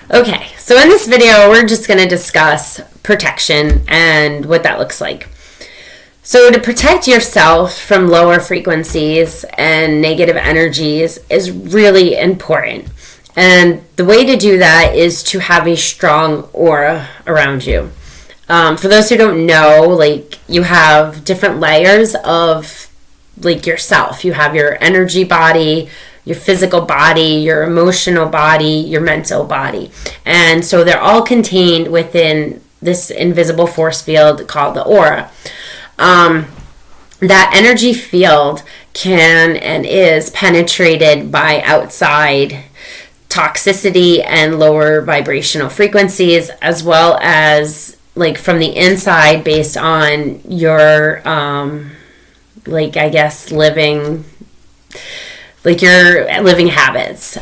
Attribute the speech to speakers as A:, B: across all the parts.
A: Okay, so in this video, we're just going to discuss protection and what that looks like. So to protect yourself from lower frequencies and negative energies is really important. And the way to do that is to have a strong aura around you. For those who don't know, you have different layers of yourself. You have your energy body, your physical body, your emotional body, your mental body. And so they're all contained within this invisible force field called the aura. That energy field can and is penetrated by outside toxicity and lower vibrational frequencies, as well as from the inside based on your living habits.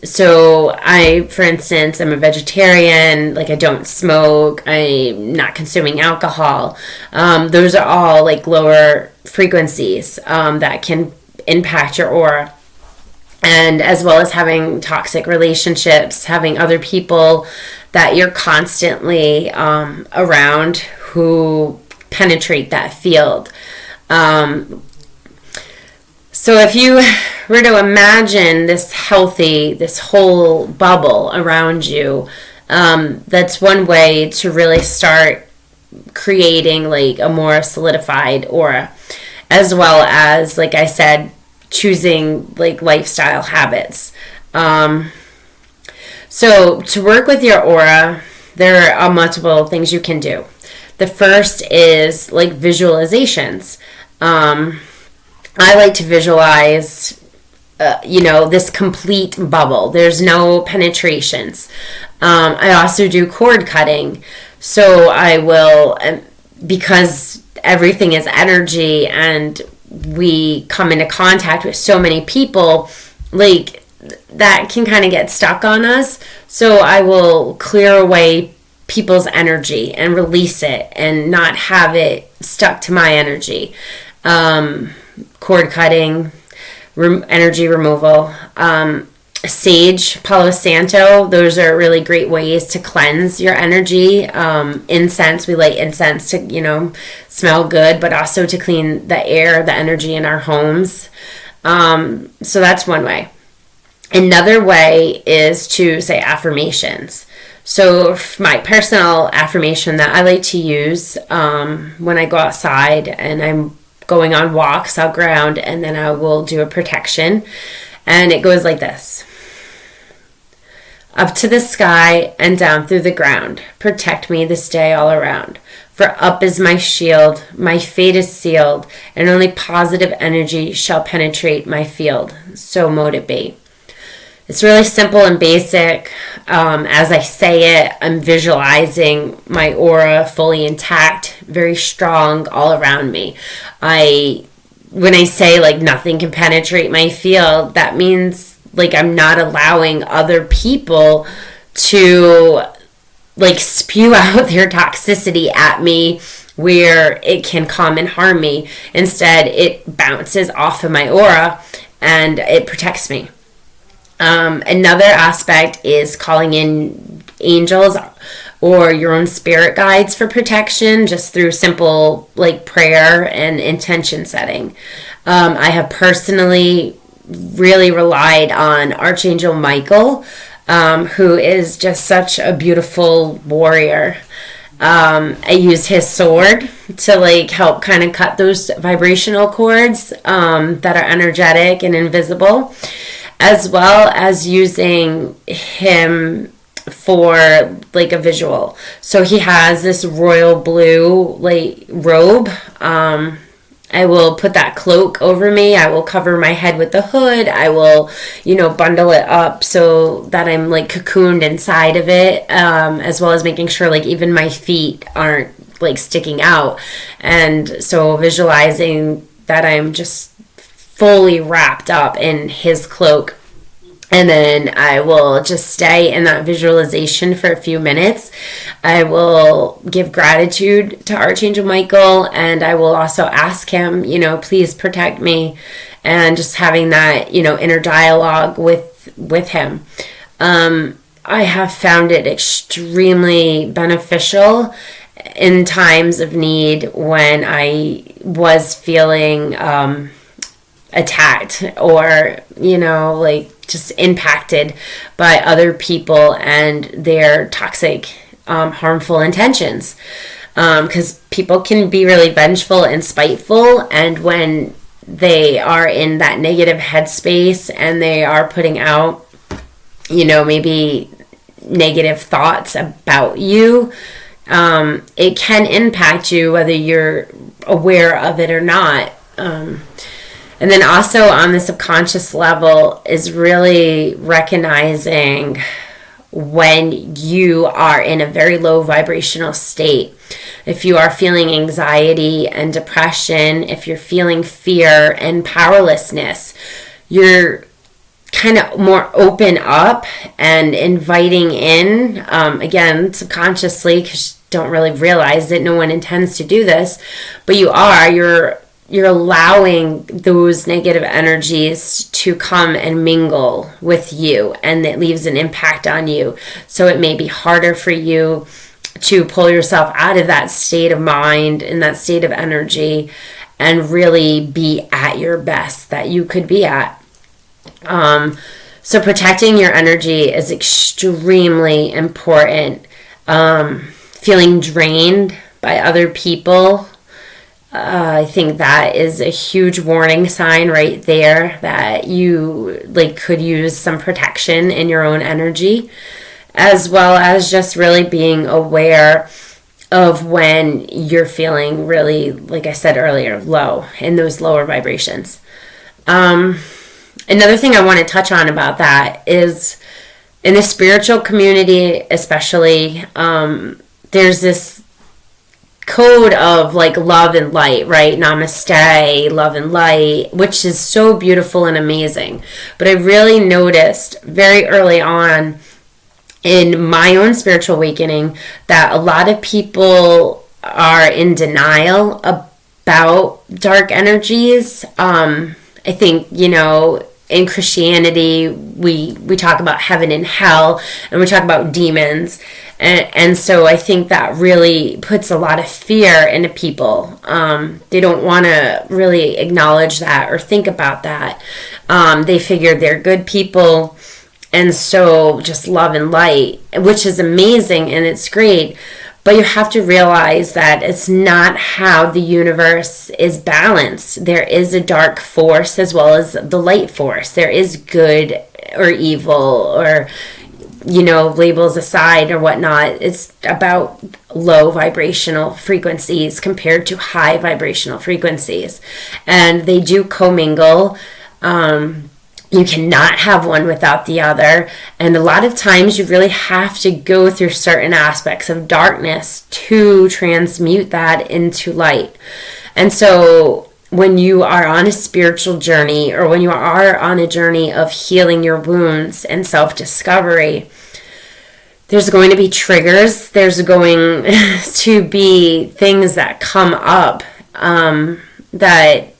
A: So I, for instance, I'm a vegetarian. I don't smoke. I'm not consuming alcohol. Those are all lower frequencies that can impact your aura. And as well as having toxic relationships, having other people that you're constantly around who penetrate that field. So if you were to imagine this whole bubble around you, that's one way to really start creating a more solidified aura, as well as, like I said, choosing lifestyle habits. So to work with your aura, there are multiple things you can do. The first is visualizations. I like to visualize, this complete bubble. There's no penetrations. I also do cord cutting. So I will, because everything is energy and we come into contact with so many people, that can kind of get stuck on us. So I will clear away people's energy and release it and not have it stuck to my energy. Cord cutting, energy removal, sage, Palo Santo, those are really great ways to cleanse your energy. Incense, we light incense to, smell good, but also to clean the air, the energy in our homes. So that's one way. Another way is to say affirmations. So my personal affirmation that I like to use when I go outside and I'm going on walks, I'll ground, and then I will do a protection. And it goes like this. Up to the sky and down through the ground, protect me this day all around. For up is my shield, my fate is sealed, and only positive energy shall penetrate my field. So mote it be. It's really simple and basic. As I say it, I'm visualizing my aura fully intact, very strong all around me. When I say nothing can penetrate my field, that means I'm not allowing other people to spew out their toxicity at me where it can come and harm me. Instead, it bounces off of my aura and it protects me. Another aspect is calling in angels or your own spirit guides for protection, just through simple prayer and intention setting. I have personally really relied on Archangel Michael, who is just such a beautiful warrior. I use his sword to help kind of cut those vibrational cords that are energetic and invisible, as well as using him for a visual. So he has this royal blue robe. I will put that cloak over me. I will cover my head with the hood. I will, bundle it up so that I'm cocooned inside of it, as well as making sure even my feet aren't sticking out. And so visualizing that I'm just fully wrapped up in his cloak. And then I will just stay in that visualization for a few minutes. I will give gratitude to Archangel Michael, and I will also ask him, please protect me, and just having that, inner dialogue with him. I have found it extremely beneficial in times of need when I was feeling attacked or, like just impacted by other people and their toxic, harmful intentions. Because people can be really vengeful and spiteful, and when they are in that negative headspace and they are putting out, maybe negative thoughts about you, it can impact you whether you're aware of it or not. And then also on the subconscious level is really recognizing when you are in a very low vibrational state. If you are feeling anxiety and depression, if you're feeling fear and powerlessness, you're kind of more open up and inviting in, again, subconsciously, because you don't really realize it. No one intends to do this, but you're allowing those negative energies to come and mingle with you, and it leaves an impact on you. So it may be harder for you to pull yourself out of that state of mind and that state of energy and really be at your best that you could be at. So protecting your energy is extremely important. Feeling drained by other people, I think that is a huge warning sign right there that you could use some protection in your own energy, as well as just really being aware of when you're feeling really, like I said earlier, low, in those lower vibrations. Another thing I want to touch on about that is in the spiritual community especially, there's this code of love and light, right? Namaste, love and light, which is so beautiful and amazing. But I really noticed very early on in my own spiritual awakening that a lot of people are in denial about dark energies. I think, in Christianity, we talk about heaven and hell, and we talk about demons. And so I think that really puts a lot of fear into people. They don't want to really acknowledge that or think about that. They figure they're good people, and so just love and light, which is amazing and it's great. But you have to realize that it's not how the universe is balanced. There is a dark force as well as the light force. There is good or evil, or labels aside or whatnot. It's about low vibrational frequencies compared to high vibrational frequencies, and they do commingle. You cannot have one without the other, and a lot of times you really have to go through certain aspects of darkness to transmute that into light. And so when you are on a spiritual journey, or when you are on a journey of healing your wounds and self-discovery, there's going to be triggers. There's going to be things that come up that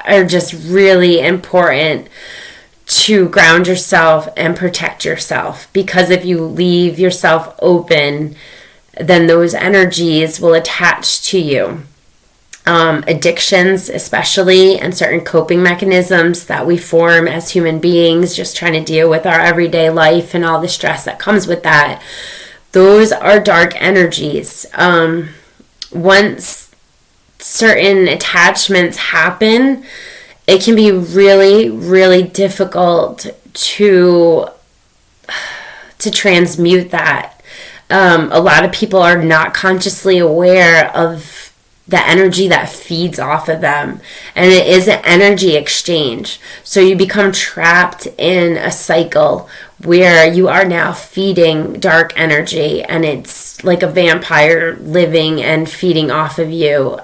A: are just really important to ground yourself and protect yourself. Because if you leave yourself open, then those energies will attach to you. Addictions especially, and certain coping mechanisms that we form as human beings, just trying to deal with our everyday life and all the stress that comes with that, those are dark energies. Once certain attachments happen, it can be really, really difficult to transmute that. A lot of people are not consciously aware of the energy that feeds off of them, and it is an energy exchange. So you become trapped in a cycle where you are now feeding dark energy, and it's like a vampire living and feeding off of you.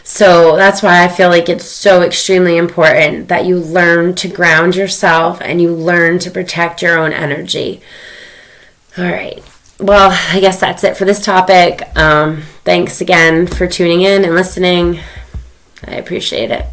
A: So that's why I feel like it's so extremely important that you learn to ground yourself and you learn to protect your own energy. All right. Well, I guess that's it for this topic. Thanks again for tuning in and listening. I appreciate it.